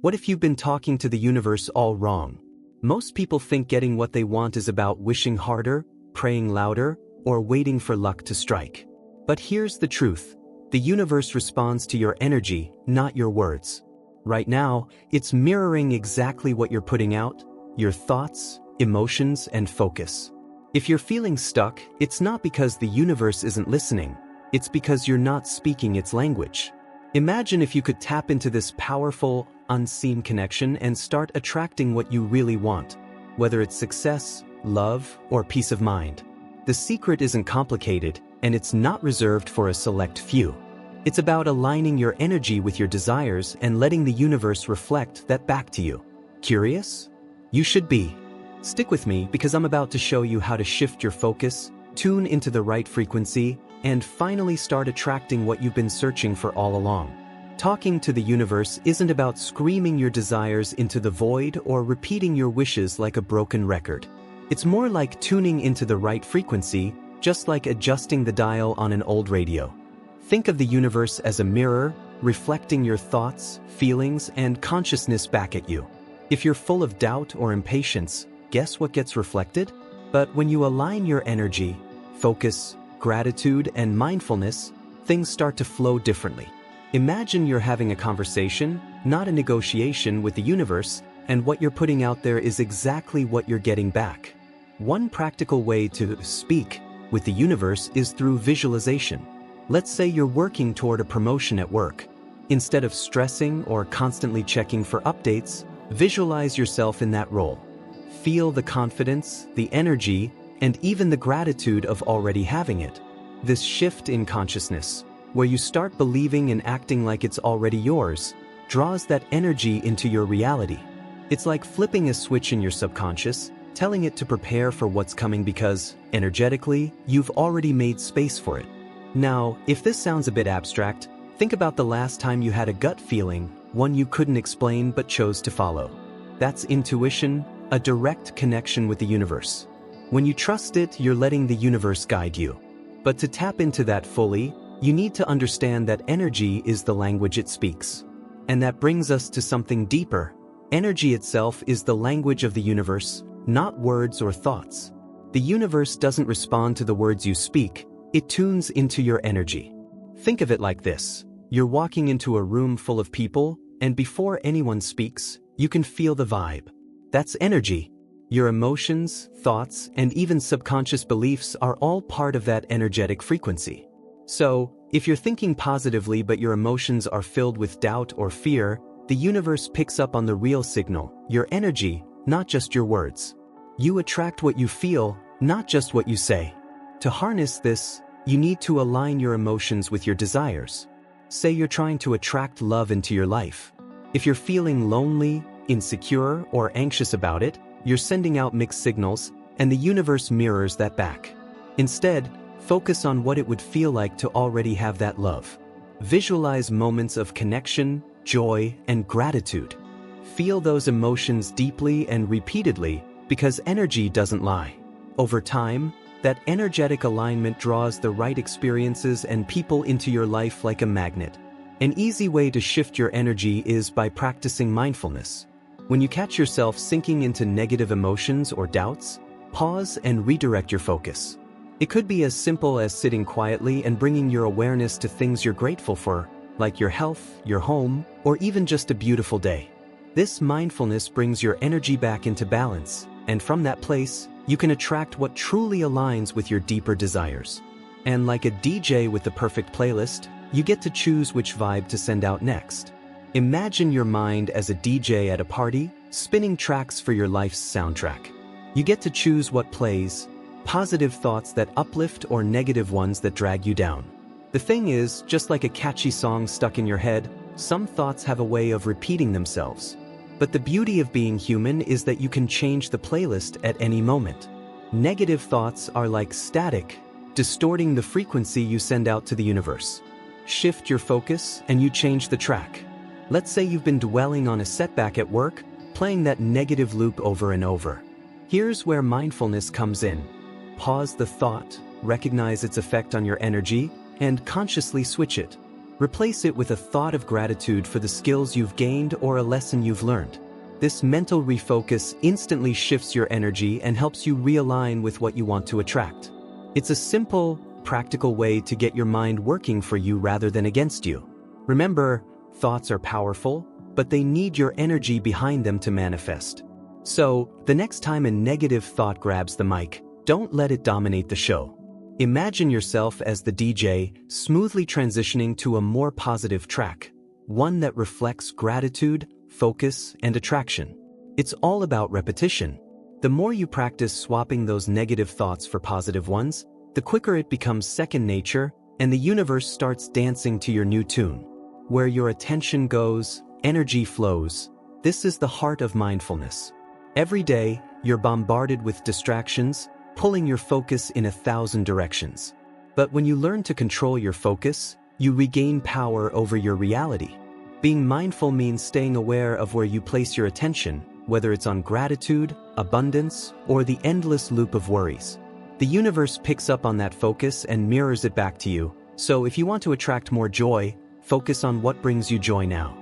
What if you've been talking to the universe all wrong? Most people think getting what they want is about wishing harder, praying louder, or waiting for luck to strike. But here's the truth. The universe responds to your energy, not your words. Right now, it's mirroring exactly what you're putting out, your thoughts, emotions, and focus. If you're feeling stuck, it's not because the universe isn't listening. It's because you're not speaking its language. Imagine if you could tap into this powerful, unseen connection and start attracting what you really want, whether it's success, love, or peace of mind. The secret isn't complicated, and it's not reserved for a select few. It's about aligning your energy with your desires and letting the universe reflect that back to you. Curious? You should be. Stick with me because I'm about to show you how to shift your focus, tune into the right frequency, and finally start attracting what you've been searching for all along. Talking to the universe isn't about screaming your desires into the void or repeating your wishes like a broken record. It's more like tuning into the right frequency, just like adjusting the dial on an old radio. Think of the universe as a mirror, reflecting your thoughts, feelings, and consciousness back at you. If you're full of doubt or impatience, guess what gets reflected? But when you align your energy, focus, gratitude, and mindfulness, things start to flow differently. Imagine you're having a conversation, not a negotiation with the universe, and what you're putting out there is exactly what you're getting back. One practical way to speak with the universe is through visualization. Let's say you're working toward a promotion at work. Instead of stressing or constantly checking for updates, visualize yourself in that role. Feel the confidence, the energy, and even the gratitude of already having it. This shift in consciousness, where you start believing and acting like it's already yours, draws that energy into your reality. It's like flipping a switch in your subconscious, telling it to prepare for what's coming because, energetically, you've already made space for it. Now, if this sounds a bit abstract, think about the last time you had a gut feeling, one you couldn't explain but chose to follow. That's intuition, a direct connection with the universe. When you trust it, you're letting the universe guide you. But to tap into that fully, you need to understand that energy is the language it speaks. And that brings us to something deeper. Energy itself is the language of the universe, not words or thoughts. The universe doesn't respond to the words you speak, it tunes into your energy. Think of it like this. You're walking into a room full of people, and before anyone speaks, you can feel the vibe. That's energy. Your emotions, thoughts, and even subconscious beliefs are all part of that energetic frequency. So, if you're thinking positively but your emotions are filled with doubt or fear, the universe picks up on the real signal, your energy, not just your words. You attract what you feel, not just what you say. To harness this, you need to align your emotions with your desires. Say you're trying to attract love into your life. If you're feeling lonely, insecure, or anxious about it, you're sending out mixed signals, and the universe mirrors that back. Instead, focus on what it would feel like to already have that love. Visualize moments of connection, joy, and gratitude. Feel those emotions deeply and repeatedly because energy doesn't lie. Over time, that energetic alignment draws the right experiences and people into your life like a magnet. An easy way to shift your energy is by practicing mindfulness. When you catch yourself sinking into negative emotions or doubts, pause and redirect your focus. It could be as simple as sitting quietly and bringing your awareness to things you're grateful for, like your health, your home, or even just a beautiful day. This mindfulness brings your energy back into balance, and from that place, you can attract what truly aligns with your deeper desires. And like a DJ with the perfect playlist, you get to choose which vibe to send out next. Imagine your mind as a DJ at a party, spinning tracks for your life's soundtrack. You get to choose what plays, positive thoughts that uplift or negative ones that drag you down. The thing is, just like a catchy song stuck in your head, some thoughts have a way of repeating themselves. But the beauty of being human is that you can change the playlist at any moment. Negative thoughts are like static, distorting the frequency you send out to the universe. Shift your focus and you change the track. Let's say you've been dwelling on a setback at work, playing that negative loop over and over. Here's where mindfulness comes in. Pause the thought, recognize its effect on your energy, and consciously switch it. Replace it with a thought of gratitude for the skills you've gained or a lesson you've learned. This mental refocus instantly shifts your energy and helps you realign with what you want to attract. It's a simple, practical way to get your mind working for you rather than against you. Remember, thoughts are powerful, but they need your energy behind them to manifest. So, the next time a negative thought grabs the mic, don't let it dominate the show. Imagine yourself as the DJ, smoothly transitioning to a more positive track, one that reflects gratitude, focus, and attraction. It's all about repetition. The more you practice swapping those negative thoughts for positive ones, the quicker it becomes second nature, and the universe starts dancing to your new tune. Where your attention goes, energy flows. This is the heart of mindfulness. Every day, you're bombarded with distractions, pulling your focus in 1,000 directions. But when you learn to control your focus, you regain power over your reality. Being mindful means staying aware of where you place your attention, whether it's on gratitude, abundance, or the endless loop of worries. The universe picks up on that focus and mirrors it back to you. So if you want to attract more joy, focus on what brings you joy now.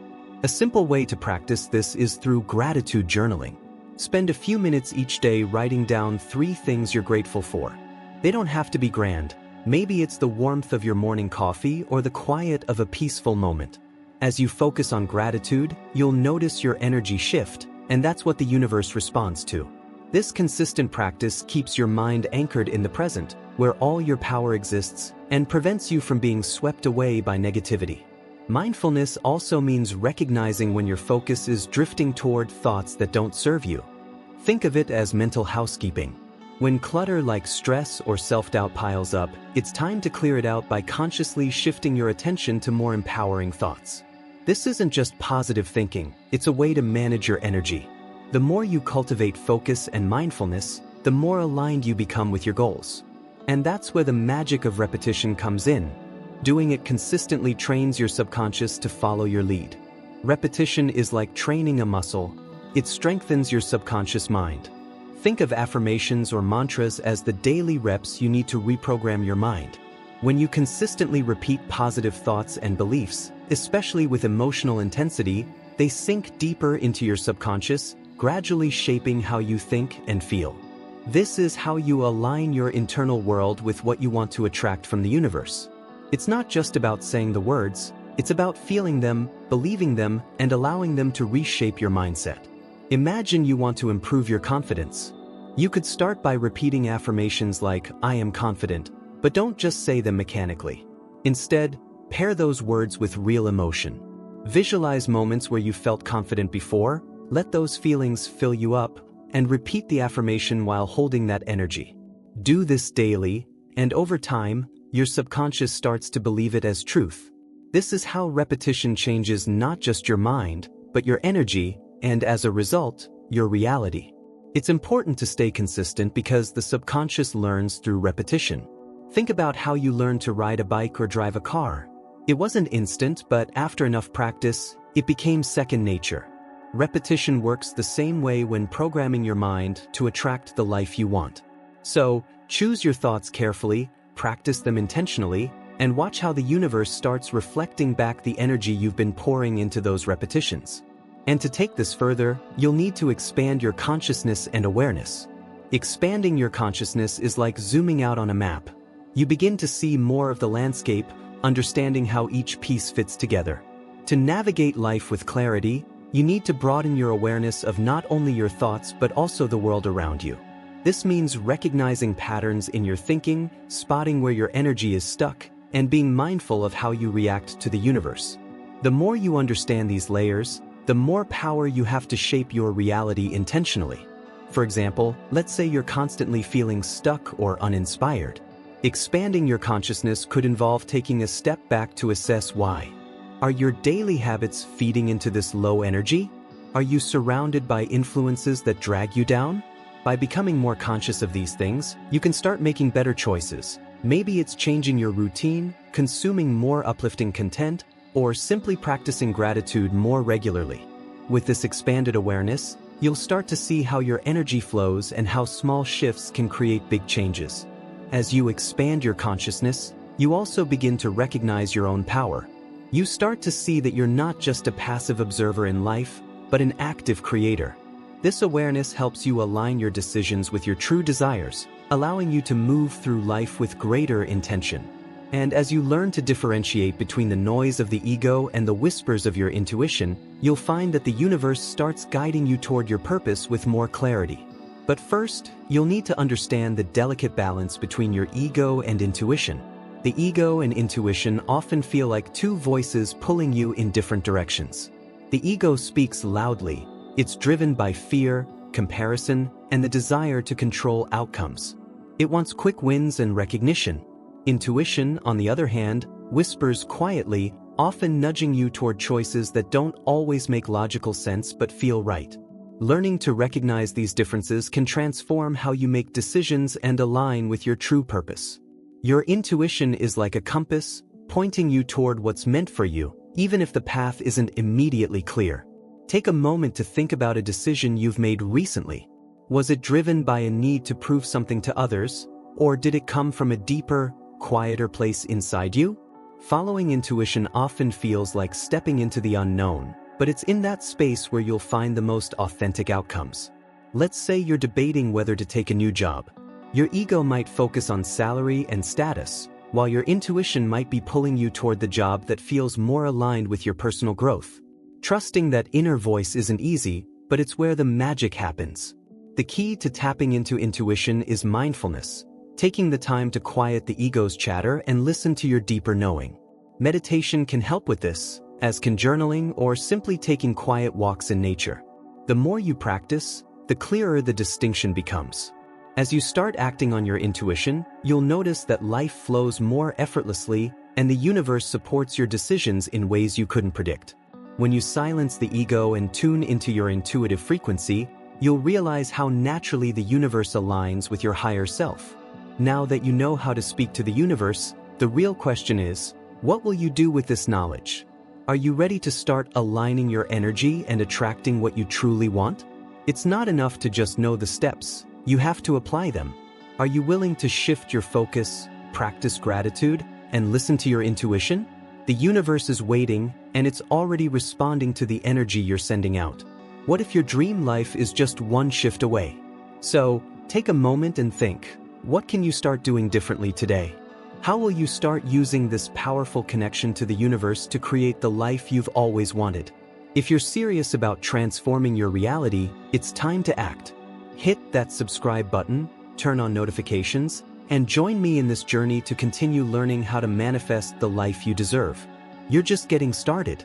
A simple way to practice this is through gratitude journaling. Spend a few minutes each day writing down 3 things you're grateful for. They don't have to be grand. Maybe it's the warmth of your morning coffee or the quiet of a peaceful moment. As you focus on gratitude, you'll notice your energy shift, and that's what the universe responds to. This consistent practice keeps your mind anchored in the present, where all your power exists, and prevents you from being swept away by negativity. Mindfulness also means recognizing when your focus is drifting toward thoughts that don't serve you. Think of it as mental housekeeping. When clutter like stress or self-doubt piles up, it's time to clear it out by consciously shifting your attention to more empowering thoughts. This isn't just positive thinking, it's a way to manage your energy. The more you cultivate focus and mindfulness, the more aligned you become with your goals. And that's where the magic of repetition comes in. Doing it consistently trains your subconscious to follow your lead. Repetition is like training a muscle. It strengthens your subconscious mind. Think of affirmations or mantras as the daily reps you need to reprogram your mind. When you consistently repeat positive thoughts and beliefs, especially with emotional intensity, they sink deeper into your subconscious, gradually shaping how you think and feel. This is how you align your internal world with what you want to attract from the universe. It's not just about saying the words, it's about feeling them, believing them, and allowing them to reshape your mindset. Imagine you want to improve your confidence. You could start by repeating affirmations like, "I am confident," but don't just say them mechanically. Instead, pair those words with real emotion. Visualize moments where you felt confident before, let those feelings fill you up, and repeat the affirmation while holding that energy. Do this daily, and over time, your subconscious starts to believe it as truth. This is how repetition changes not just your mind, but your energy, and as a result, your reality. It's important to stay consistent because the subconscious learns through repetition. Think about how you learned to ride a bike or drive a car. It wasn't instant, but after enough practice, it became second nature. Repetition works the same way when programming your mind to attract the life you want. So, choose your thoughts carefully, practice them intentionally, and watch how the universe starts reflecting back the energy you've been pouring into those repetitions. And to take this further, you'll need to expand your consciousness and awareness. Expanding your consciousness is like zooming out on a map. You begin to see more of the landscape, understanding how each piece fits together. To navigate life with clarity, you need to broaden your awareness of not only your thoughts but also the world around you. This means recognizing patterns in your thinking, spotting where your energy is stuck, and being mindful of how you react to the universe. The more you understand these layers, the more power you have to shape your reality intentionally. For example, let's say you're constantly feeling stuck or uninspired. Expanding your consciousness could involve taking a step back to assess why. Are your daily habits feeding into this low energy? Are you surrounded by influences that drag you down? By becoming more conscious of these things, you can start making better choices. Maybe it's changing your routine, consuming more uplifting content, or simply practicing gratitude more regularly. With this expanded awareness, you'll start to see how your energy flows and how small shifts can create big changes. As you expand your consciousness, you also begin to recognize your own power. You start to see that you're not just a passive observer in life, but an active creator. This awareness helps you align your decisions with your true desires, allowing you to move through life with greater intention. And as you learn to differentiate between the noise of the ego and the whispers of your intuition, you'll find that the universe starts guiding you toward your purpose with more clarity. But first, you'll need to understand the delicate balance between your ego and intuition. The ego and intuition often feel like two voices pulling you in different directions. The ego speaks loudly. It's driven by fear, comparison, and the desire to control outcomes. It wants quick wins and recognition. Intuition, on the other hand, whispers quietly, often nudging you toward choices that don't always make logical sense but feel right. Learning to recognize these differences can transform how you make decisions and align with your true purpose. Your intuition is like a compass, pointing you toward what's meant for you, even if the path isn't immediately clear. Take a moment to think about a decision you've made recently. Was it driven by a need to prove something to others, or did it come from a deeper, quieter place inside you? Following intuition often feels like stepping into the unknown, but it's in that space where you'll find the most authentic outcomes. Let's say you're debating whether to take a new job. Your ego might focus on salary and status, while your intuition might be pulling you toward the job that feels more aligned with your personal growth. Trusting that inner voice isn't easy, but it's where the magic happens. The key to tapping into intuition is mindfulness, taking the time to quiet the ego's chatter and listen to your deeper knowing. Meditation can help with this, as can journaling or simply taking quiet walks in nature. The more you practice, the clearer the distinction becomes. As you start acting on your intuition, you'll notice that life flows more effortlessly and the universe supports your decisions in ways you couldn't predict. When you silence the ego and tune into your intuitive frequency, you'll realize how naturally the universe aligns with your higher self. Now that you know how to speak to the universe, the real question is, what will you do with this knowledge? Are you ready to start aligning your energy and attracting what you truly want? It's not enough to just know the steps, you have to apply them. Are you willing to shift your focus, practice gratitude, and listen to your intuition? The universe is waiting, and it's already responding to the energy you're sending out. What if your dream life is just one shift away? So, take a moment and think, what can you start doing differently today? How will you start using this powerful connection to the universe to create the life you've always wanted? If you're serious about transforming your reality, it's time to act. Hit that subscribe button, turn on notifications, and join me in this journey to continue learning how to manifest the life you deserve. You're just getting started.